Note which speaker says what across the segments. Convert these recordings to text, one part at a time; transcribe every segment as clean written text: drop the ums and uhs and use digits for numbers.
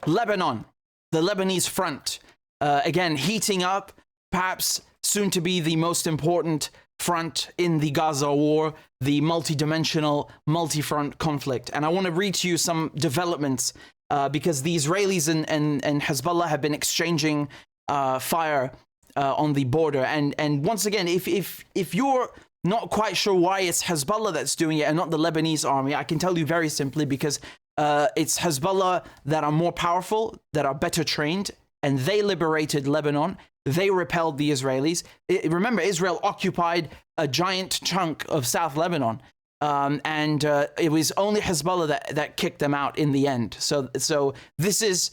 Speaker 1: Lebanon, the Lebanese front, again, heating up, perhaps soon to be the most important front in the Gaza war, the multi-dimensional, multi-front conflict. And I want to read to you some developments because the Israelis and Hezbollah have been exchanging fire on the border. And once again, if you're not quite sure why it's Hezbollah that's doing it and not the Lebanese army, I can tell you very simply because it's Hezbollah that are more powerful, that are better trained, and they liberated Lebanon. They repelled the Israelis. Remember, Israel occupied a giant chunk of South Lebanon, and it was only Hezbollah that kicked them out in the end. So this is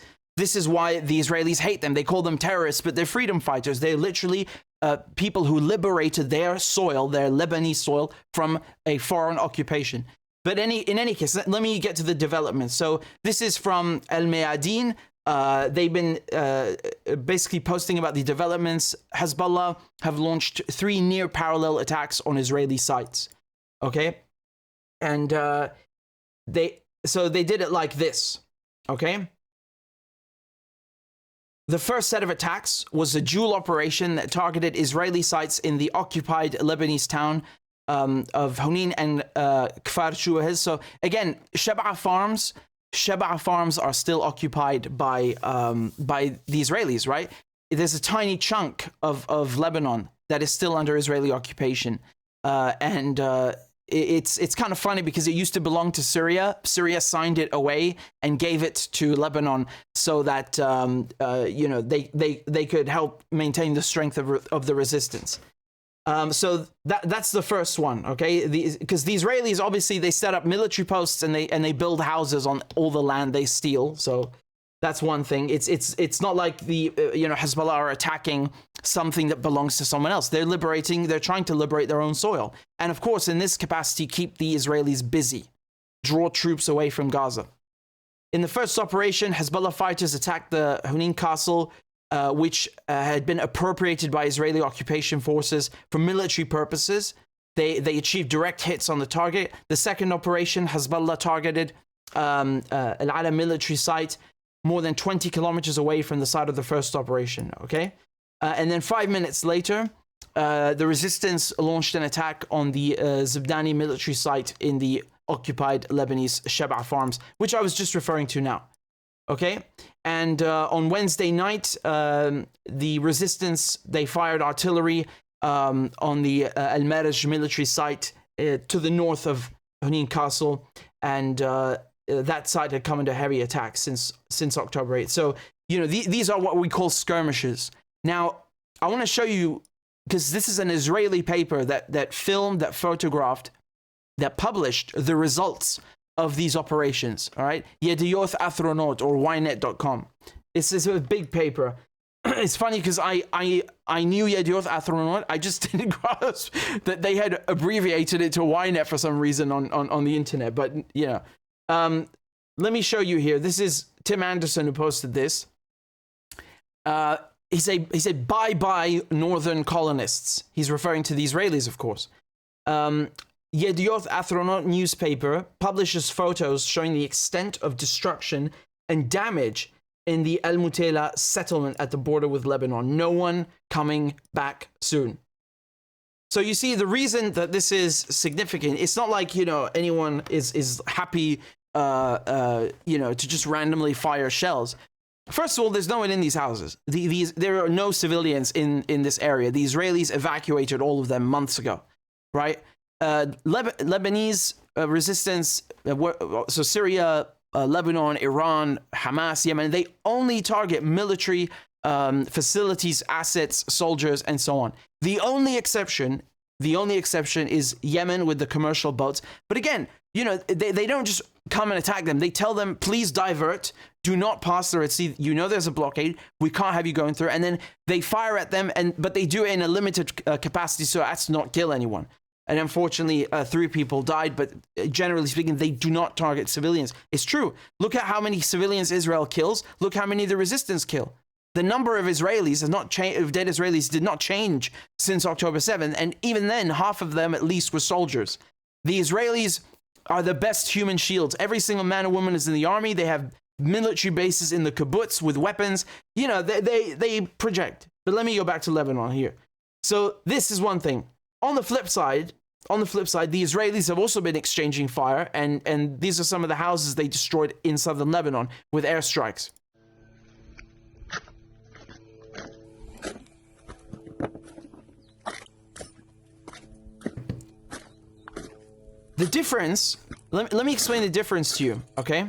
Speaker 1: why the Israelis hate them. They call them terrorists, but they're freedom fighters. They're literally people who liberated their soil, their Lebanese soil, from a foreign occupation. But in any case, let me get to the developments. So this is from Al Mayadeen. They've been basically posting about the developments. Hezbollah have launched 3 near parallel attacks on Israeli sites. Okay, and they did it like this. Okay, the first set of attacks was a dual operation that targeted Israeli sites in the occupied Lebanese town of Hunin and Kfar Shuahiz. So again, Shebaa farms are still occupied by the Israelis, right? There's a tiny chunk of Lebanon that is still under Israeli occupation, and it's kind of funny because it used to belong to Syria. Syria signed it away and gave it to Lebanon so that they could help maintain the strength of the resistance. So that's the first one, okay? Because the Israelis, obviously, they set up military posts and they build houses on all the land they steal. So that's one thing. It's not like the Hezbollah are attacking something that belongs to someone else. They're trying to liberate their own soil, and of course, in this capacity, keep the Israelis busy, draw troops away from Gaza. In the first operation, Hezbollah fighters attacked the Hunin castle, which had been appropriated by Israeli occupation forces for military purposes. They achieved direct hits on the target. The second operation, Hezbollah targeted Al-Ala military site more than 20 kilometers away from the site of the first operation, okay? And then 5 minutes later, the resistance launched an attack on the Zibdani military site in the occupied Lebanese Shebaa farms, which I was just referring to now. Okay, and on Wednesday night, the resistance, they fired artillery on the Al-Maraj military site to the north of Hunin Castle, and that site had come under heavy attack since October 8th. So, these are what we call skirmishes. Now, I want to show you, because this is an Israeli paper that filmed, that photographed, that published the results of these operations, all right? Yedioth Athronot, or ynet.com. It's a big paper. It's funny because I knew Yedioth Athronot. I just didn't grasp that they had abbreviated it to Ynet for some reason on the internet. But let me show you here. This is Tim Anderson who posted this. He said, bye-bye northern colonists. He's referring to the Israelis, of course. Yedioth Athronot newspaper publishes photos showing the extent of destruction and damage in the El Mutela settlement at the border with Lebanon. No one coming back soon. So you see, the reason that this is significant, it's not like, anyone is happy, to just randomly fire shells. First of all, there's no one in these houses. There are no civilians in this area. The Israelis evacuated all of them months ago, right? Lebanese resistance, so Syria, Lebanon, Iran, Hamas, Yemen, they only target military facilities, assets, soldiers, and so on. The only exception is Yemen with the commercial boats. But again, they don't just come and attack them. They tell them, please divert, do not pass the Red Sea. There's a blockade. We can't have you going through. And then they fire at them, but they do it in a limited capacity so as to not kill anyone. And unfortunately, 3 people died, but generally speaking, they do not target civilians. It's true. Look at how many civilians Israel kills. Look how many the resistance kill. The number of Israelis of dead Israelis did not change since October 7th, and even then, half of them at least were soldiers. The Israelis are the best human shields. Every single man or woman is in the army. They have military bases in the kibbutz with weapons. You know, they project. But let me go back to Lebanon here. So this is one thing. On the flip side, the Israelis have also been exchanging fire, and these are some of the houses they destroyed in southern Lebanon with airstrikes. The difference, let me explain the difference to you, okay?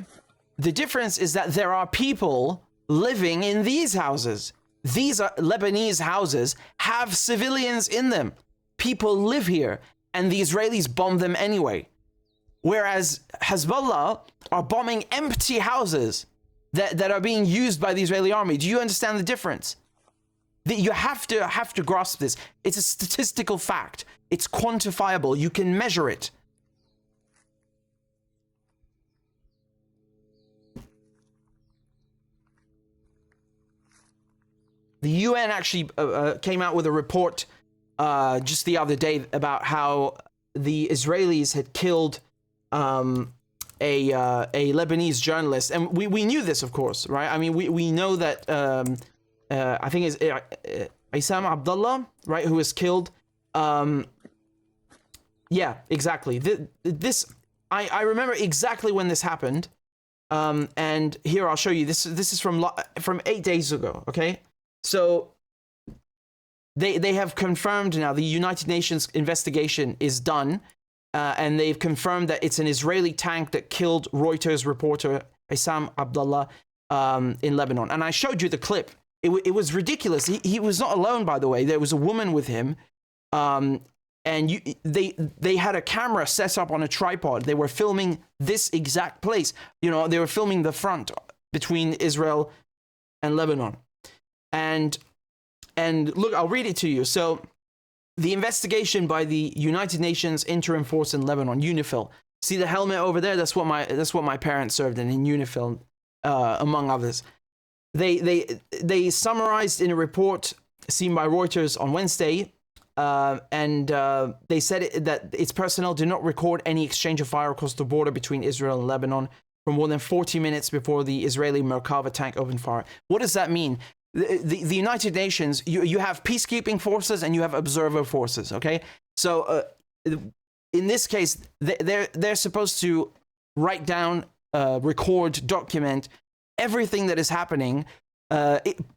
Speaker 1: The difference is that there are people living in these houses. These are Lebanese houses, have civilians in them. People live here, and the Israelis bomb them anyway. Whereas Hezbollah are bombing empty houses that are being used by the Israeli army. Do you understand the difference? You have to grasp this. It's a statistical fact. It's quantifiable. You can measure it. The UN actually came out with a report just the other day about how the Israelis had killed a Lebanese journalist, and we knew this, of course, right? I mean, we know that I think it's Issam Abdullah, right, who was killed. Yeah, exactly. I remember exactly when this happened, and here I'll show you. This is from 8 days ago. Okay. So they have confirmed now, the United Nations investigation is done, and they've confirmed that it's an Israeli tank that killed Reuters reporter Issam Abdullah in Lebanon. And I showed you the clip. It was ridiculous. He was not alone, by the way. There was a woman with him, and they had a camera set up on a tripod. They were filming this exact place. You know, they were filming the front between Israel and Lebanon. And look, I'll read it to you. So the investigation by the United Nations Interim Force in Lebanon, UNIFIL. See the helmet over there? That's what my parents served in UNIFIL, among others. They summarized in a report seen by Reuters on Wednesday, and they said that its personnel did not record any exchange of fire across the border between Israel and Lebanon for more than 40 minutes before the Israeli Merkava tank opened fire. What does that mean? The United Nations, you have peacekeeping forces and you have observer forces, okay? So in this case, they're supposed to write down, record, document everything that is happening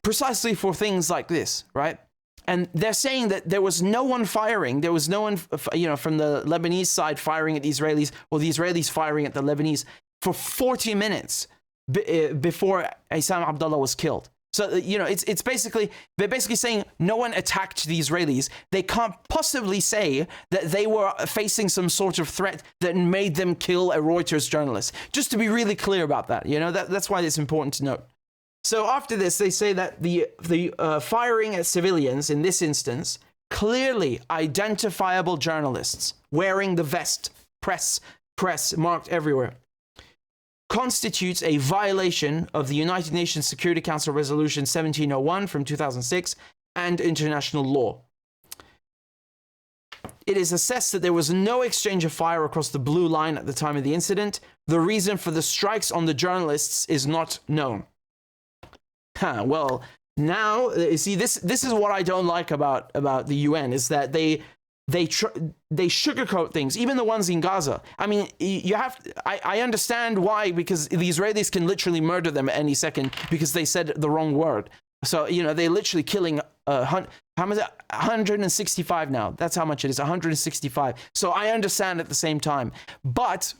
Speaker 1: precisely for things like this, right? And they're saying that there was no one firing. There was no one, from the Lebanese side firing at the Israelis, or the Israelis firing at the Lebanese for 40 minutes before Issam Abdullah was killed. So, it's basically, they're basically saying no one attacked the Israelis. They can't possibly say that they were facing some sort of threat that made them kill a Reuters journalist. Just to be really clear about that, that's why it's important to note. So after this, they say that the firing at civilians in this instance, clearly identifiable journalists wearing the vest, press marked everywhere, constitutes a violation of the United Nations Security Council Resolution 1701 from 2006 and international law. It is assessed that there was no exchange of fire across the blue line at the time of the incident. The reason for the strikes on the journalists is not known. Well, now, you see, this is what I don't like about the UN, is that they sugarcoat things, even the ones in Gaza. I mean, I understand why, because the Israelis can literally murder them at any second because they said the wrong word. So, they're literally killing, how much is it? 165 now. That's how much it is, 165. So I understand at the same time. But,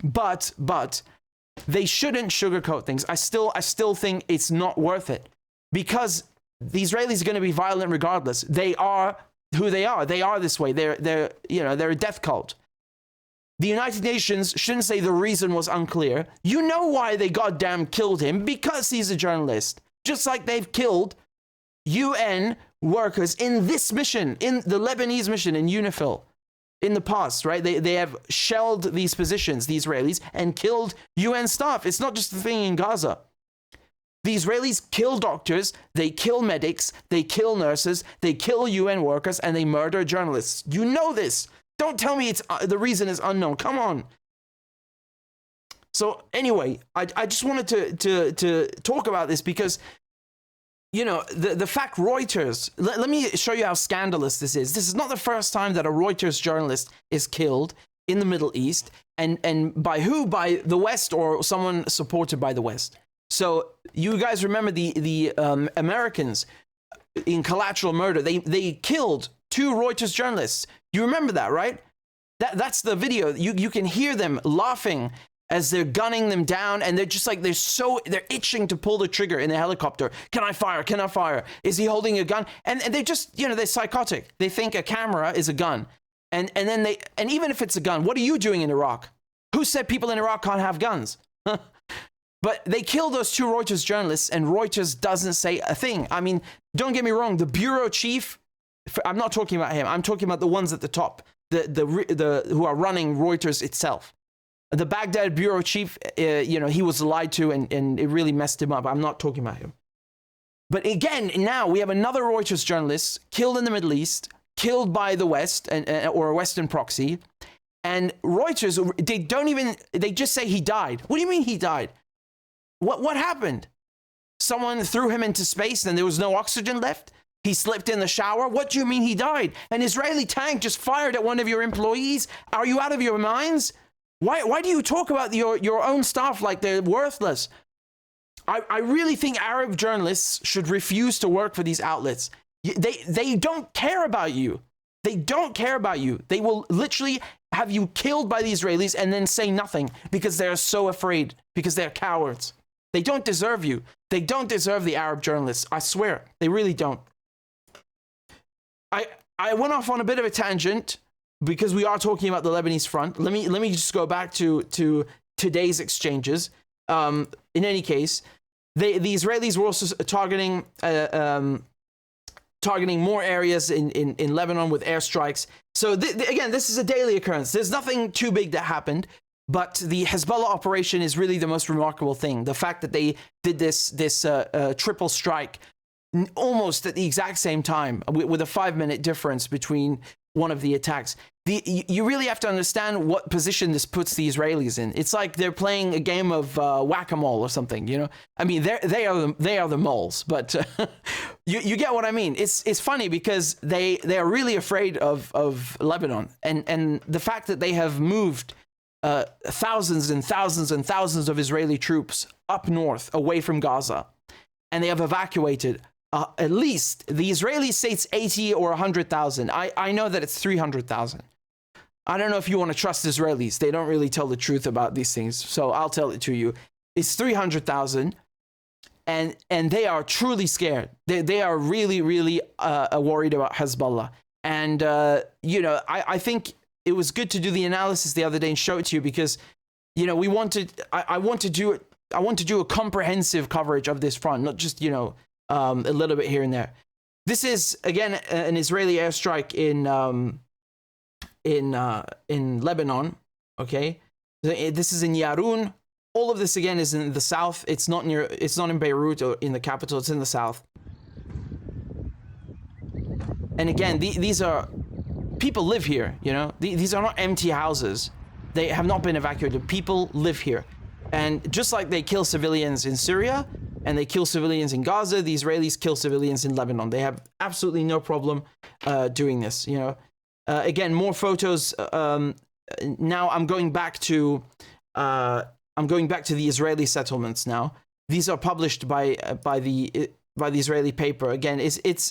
Speaker 1: they shouldn't sugarcoat things. I still think it's not worth it, because the Israelis are going to be violent regardless. They are who they are. They are this way. They're a death cult. The United Nations shouldn't say the reason was unclear. You know why they goddamn killed him? Because he's a journalist. Just like they've killed UN workers in this mission, in the Lebanese mission in UNIFIL in the past, right? They have shelled these positions, the Israelis, and killed UN staff. It's not just the thing in Gaza. The Israelis kill doctors, they kill medics, they kill nurses, they kill UN workers, and they murder journalists. You know this. Don't tell me the reason is unknown. Come on. So anyway, I just wanted to talk about this because, you know, the fact Reuters, let me show you how scandalous this is. This is not the first time that a Reuters journalist is killed in the Middle East. And by who? By the West or someone supported by the West. So you guys remember the Americans in collateral murder. They killed 2 Reuters journalists. You remember that, right? That's the video. You can hear them laughing as they're gunning them down, and they're just like, they're itching to pull the trigger in the helicopter. Can I fire? Can I fire? Is he holding a gun? And they just, you know, they're psychotic. They think a camera is a gun. And then and even if it's a gun, what are you doing in Iraq? Who said people in Iraq can't have guns? But they killed those 2 Reuters journalists, and Reuters doesn't say a thing. I mean, don't get me wrong. The bureau chief, I'm not talking about him. I'm talking about the ones at the top, the who are running Reuters itself. The Baghdad bureau chief, you know, he was lied to, and it really messed him up. I'm not talking about him. But again, now we have another Reuters journalist killed in the Middle East, killed by the West or a Western proxy. And Reuters, they just say he died. What do you mean he died? What happened? Someone threw him into space and there was no oxygen left? He slipped in the shower? What do you mean he died? An Israeli tank just fired at one of your employees? Are you out of your minds? Why do you talk about your own staff like they're worthless? I really think Arab journalists should refuse to work for these outlets. They don't care about you. They don't care about you. They will literally have you killed by the Israelis and then say nothing because they're so afraid, because they're cowards. They don't deserve you. They don't deserve the Arab journalists. I swear, they really don't. I went off on a bit of a tangent because we are talking about the Lebanese front. Let me just go back to today's exchanges. In any case, the Israelis were also targeting more areas in Lebanon with airstrikes. So again, this is a daily occurrence. There's nothing too big that happened, but the Hezbollah operation is really the most remarkable thing. The fact that they did this triple strike almost at the exact same time with a 5-minute difference between one of the attacks. You really have to understand what position this puts the Israelis in. It's like they're playing a game of whack-a-mole or something, you know? I mean, they are the moles, but you get what I mean. It's funny because they are really afraid of Lebanon, and the fact that they have moved thousands and thousands and thousands of Israeli troops up north away from Gaza, and they have evacuated at least, the Israelis say it's 80 or 100,000. I know that it's 300,000. I don't know if you want to trust Israelis. They don't really tell the truth about these things, so I'll tell it to you. It's 300,000, and they are truly scared. They are really, really worried about Hezbollah. And, you know, I think it was good to do the analysis the other day and show it to you because, you know, I want to do a comprehensive coverage of this front, not just, you know, a little bit here and there. This is again an Israeli airstrike in Lebanon. Okay, this is in Yarun. All of this again is in the south. It's not in Beirut or in the capital. It's in the south. And again, these are people live here. You know, these are not empty houses. They have not been evacuated. People live here, and just like they kill civilians in Syria. And they kill civilians in Gaza. The Israelis kill civilians in Lebanon. They have absolutely no problem doing this. You know, again, more photos. Now I'm going back to the Israeli settlements. Now these are published by the Israeli paper. Again, it's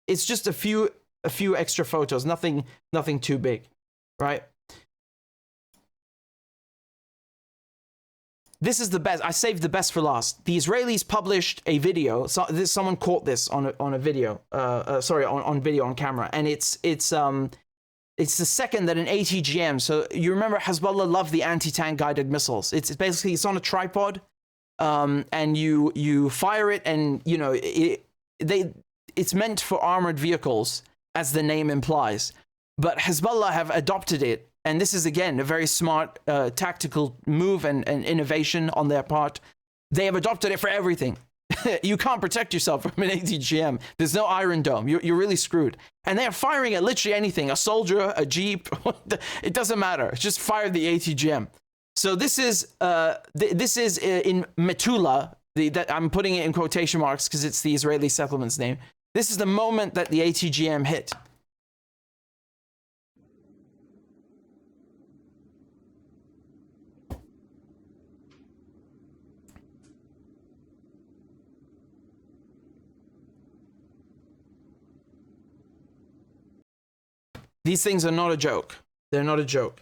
Speaker 1: just a few extra photos. Nothing too big, right? This is the best. I saved the best for last. The Israelis published a video. So someone caught this on a video. On video on camera, and it's the second that an ATGM. So you remember Hezbollah loved the anti-tank guided missiles. It's basically on a tripod, and you fire it, and you know it's meant for armored vehicles, as the name implies. But Hezbollah have adopted it. And this is, again, a very smart tactical move and innovation on their part. They have adopted it for everything. You can't protect yourself from an ATGM. There's no Iron Dome. You're really screwed. And they're firing at literally anything. A soldier, a jeep, it doesn't matter. Just fire the ATGM. So this is in Metula. That I'm putting it in quotation marks because it's the Israeli settlement's name. This is the moment that the ATGM hit. These things are not a joke. They're not a joke.